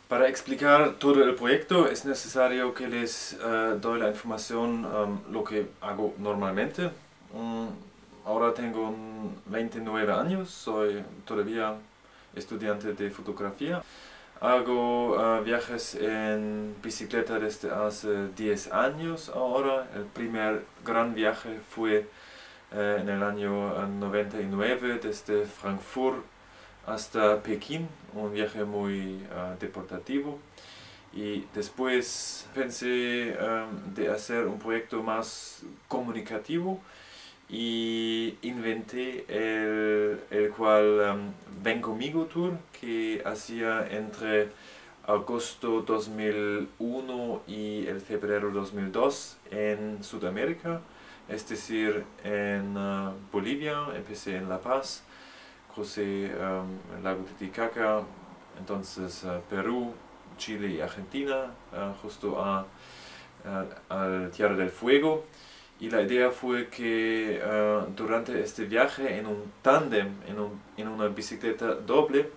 Para explicar todo el proyecto es necesario que les doy la información lo que hago normalmente. Mm, Ahora tengo 29 años, soy todavía estudiante de fotografía. Hago viajes en bicicleta desde hace 10 años ahora. El primer gran viaje fue en el año 99 desde Frankfurt hasta Pekín, un viaje muy deportativo. Y después pensé de hacer un proyecto más comunicativo y inventé el cual Ven Conmigo Tour, que hacía entre agosto 2001 y el febrero 2002 en Sudamérica, es decir, en Bolivia. Empecé en La Paz, crucé el lago Titicaca, entonces Perú, Chile y Argentina, justo al Tierra del Fuego. Y la idea fue que durante este viaje en un tándem, en una bicicleta doble,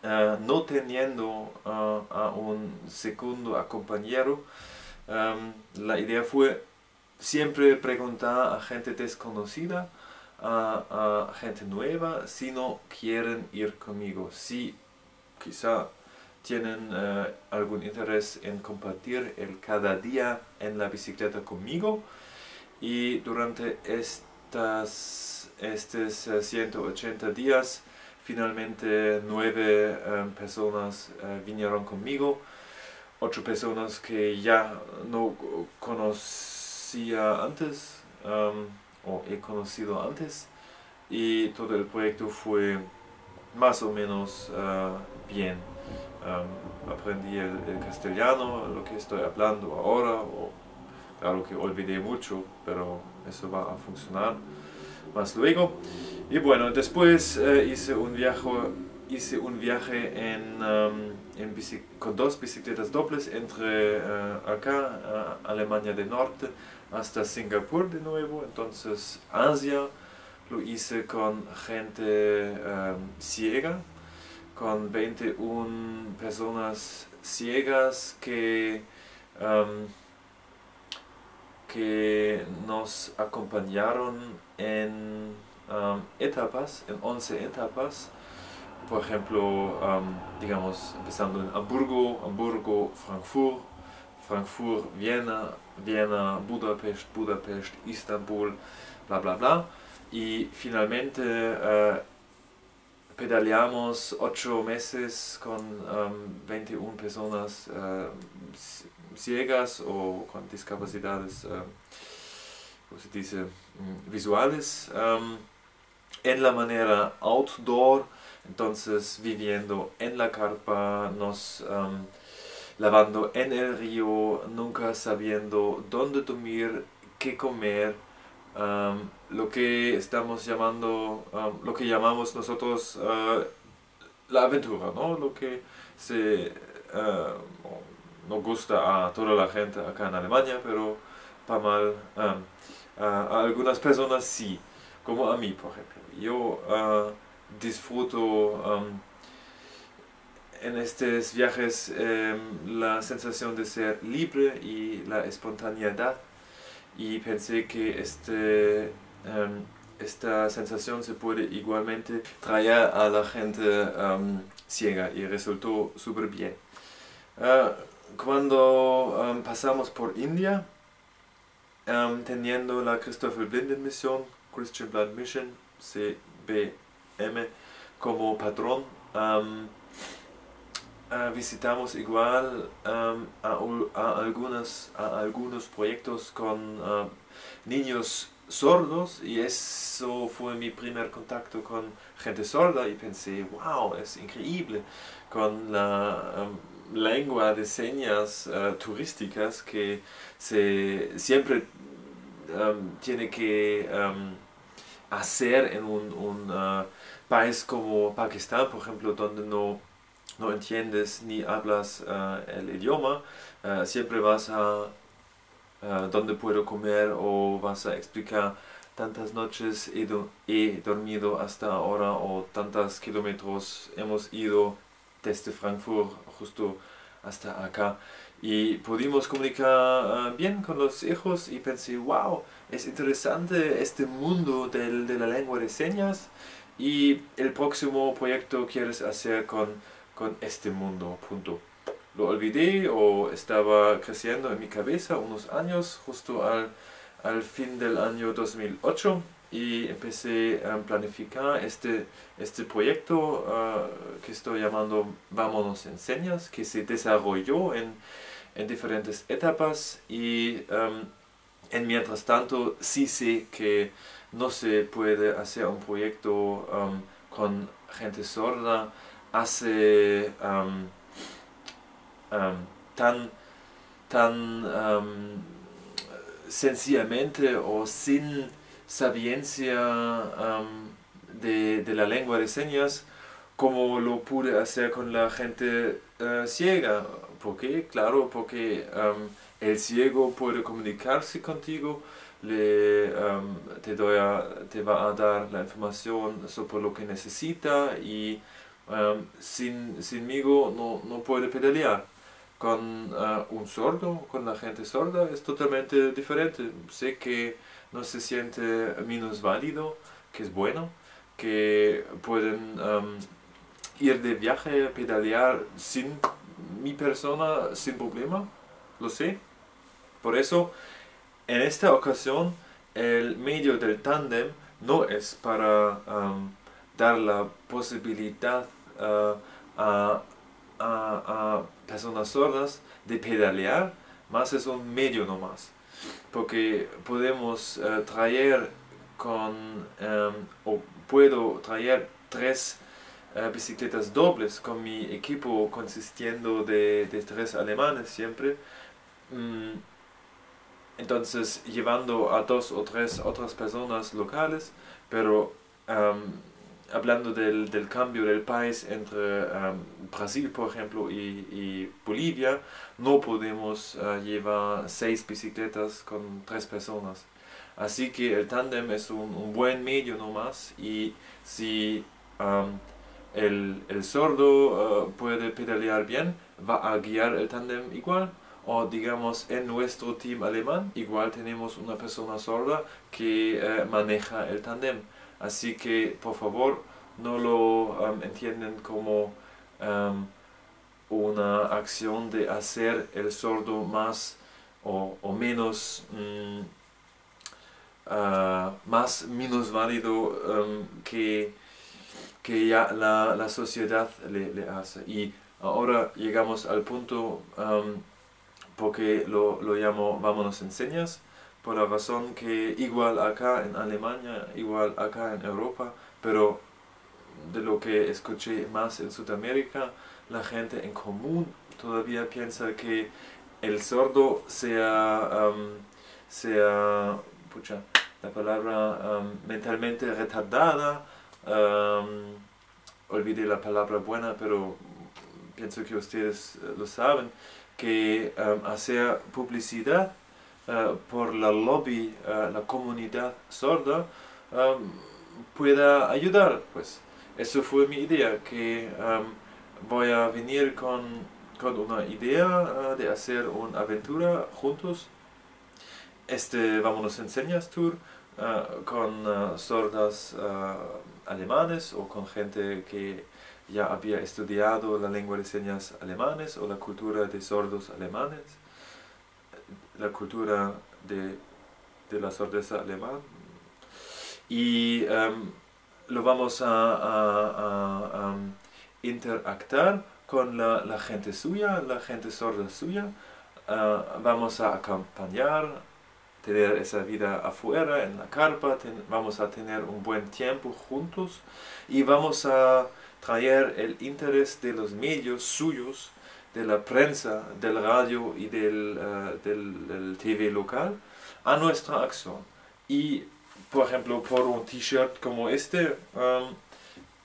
no teniendo a un segundo compañero, la idea fue siempre preguntar a gente desconocida, a gente nueva, si no quieren ir conmigo, si quizá tienen algún interés en compartir el cada día en la bicicleta conmigo. Y durante estos 180 días, finalmente 9 personas vinieron conmigo, 8 personas que ya no conocía antes o he conocido antes, y todo el proyecto fue más o menos bien. Aprendí el castellano, lo que estoy hablando ahora, claro que olvidé mucho, pero eso va a funcionar más luego. Y bueno, después hice un viaje con dos bicicletas dobles entre acá, Alemania del Norte, hasta Singapur de nuevo. Entonces Asia lo hice con gente ciega, con 21 personas ciegas um, que nos acompañaron en etapas, en 11 etapas. Por ejemplo, digamos, empezando en Hamburgo, Frankfurt, Frankfurt, Viena, Viena, Budapest, Budapest, Istanbul, bla bla bla. Y finalmente pedaleamos 8 meses con 21 personas ciegas o con discapacidades, ¿cómo se dice?, visuales, en la manera outdoor. Entonces viviendo en la carpa, nos lavando en el río, nunca sabiendo dónde dormir, qué comer, lo que estamos llamando, lo que llamamos nosotros la aventura, ¿no? Lo que se no gusta a toda la gente acá en Alemania, pero para mal a algunas personas sí, como a mí, por ejemplo. Yo disfruto en estos viajes la sensación de ser libre y la espontaneidad, y pensé que esta sensación se puede igualmente traer a la gente ciega, y resultó súper bien. Cuando pasamos por India, teniendo la Christopher Blinden Mission, Christian Blind Mission, CBM, como patrón, visitamos igual a algunos proyectos con niños sordos, y eso fue mi primer contacto con gente sorda, y pensé, wow, es increíble, con la lengua de señas turísticas que siempre tiene que hacer en un país como Pakistán, por ejemplo, donde no entiendes ni hablas el idioma. Siempre vas a dónde puedo comer, o vas a explicar tantas noches he dormido hasta ahora, o tantos kilómetros hemos ido desde Frankfurt justo hasta acá. Y pudimos comunicar bien con los hijos y pensé, wow, es interesante este mundo de la lengua de señas y el próximo proyecto quieres hacer con este mundo, punto. Lo olvidé o estaba creciendo en mi cabeza unos años, justo al fin del año 2008 y empecé a planificar este proyecto que estoy llamando Vámonos en Señas, que se desarrolló en diferentes etapas y mientras tanto sí sé que no se puede hacer un proyecto con gente sorda hace tan sencillamente o sin sabiencia de la lengua de señas como lo pude hacer con la gente ciega. ¿Por qué? Claro, porque el ciego puede comunicarse contigo, te va a dar la información sobre lo que necesita y sinmigo no puede pedalear. Con un sordo, con la gente sorda, es totalmente diferente. Sé que no se siente minusválido, que es bueno, que pueden ir de viaje, pedalear sin mi persona, sin problema, lo sé. Por eso, en esta ocasión, el medio del tándem no es para dar la posibilidad a a personas sordas de pedalear, más es un medio nomás. Porque podemos traer o puedo traer tres bicicletas dobles con mi equipo consistiendo de tres alemanes siempre. Mm, entonces llevando a dos o tres otras personas locales, pero hablando del cambio del país entre Brasil, por ejemplo, y Bolivia, no podemos llevar 6 bicicletas con 3 personas. Así que el tándem es un buen medio nomás y si el sordo puede pedalear bien, va a guiar el tándem igual. O digamos en nuestro team alemán igual tenemos una persona sorda que maneja el tándem. Así que por favor no lo entienden como una acción de hacer el sordo más o menos más minusválido que ya la sociedad le hace. Y ahora llegamos al punto porque lo llamo Vámonos en Señas, por la razón que igual acá en Alemania, igual acá en Europa, pero de lo que escuché más en Sudamérica, la gente en común todavía piensa que el sordo sea pucha, la palabra mentalmente retardada, olvidé la palabra buena, pero pienso que ustedes lo saben, que hacer publicidad por la lobby, la comunidad sorda, pueda ayudar. Pues eso fue mi idea, que voy a venir con una idea de hacer una aventura juntos. Vámonos en Señas Tour con sordas alemanes o con gente que ya había estudiado la lengua de señas alemanes o la cultura de sordos alemanes, la cultura de la sordesa alemana. Y lo vamos a interactuar con la gente suya, la gente sorda suya. Vamos a acompañar, tener esa vida afuera, en la carpa, vamos a tener un buen tiempo juntos y vamos a traer el interés de los medios suyos, de la prensa, del radio y del TV local a nuestra acción. Y, por ejemplo, por un t-shirt como este,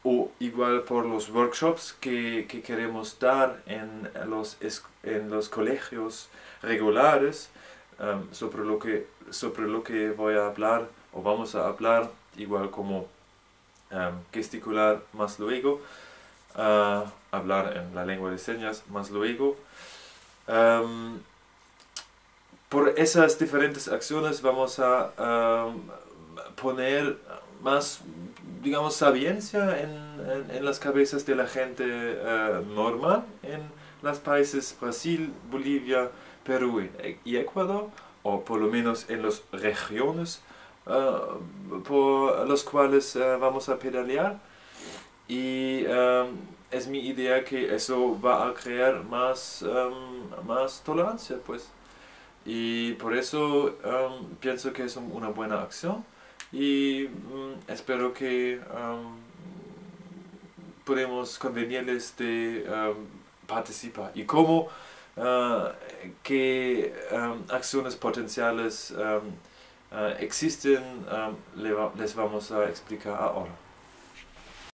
o igual por los workshops que queremos dar en los colegios regulares, sobre lo que voy a hablar o vamos a hablar, igual como gesticular más luego. hablar en la lengua de señas más luego. Um, por esas diferentes acciones vamos a poner más, digamos, sabiencia en las cabezas de la gente normal en los países Brasil, Bolivia, Perú y Ecuador, o por lo menos en las regiones por los cuales vamos a pedalear. Y es mi idea que eso va a crear más tolerancia, pues. Y por eso pienso que es una buena acción y espero que podemos convenirles de participar. Y cómo qué acciones potenciales existen, les vamos a explicar ahora.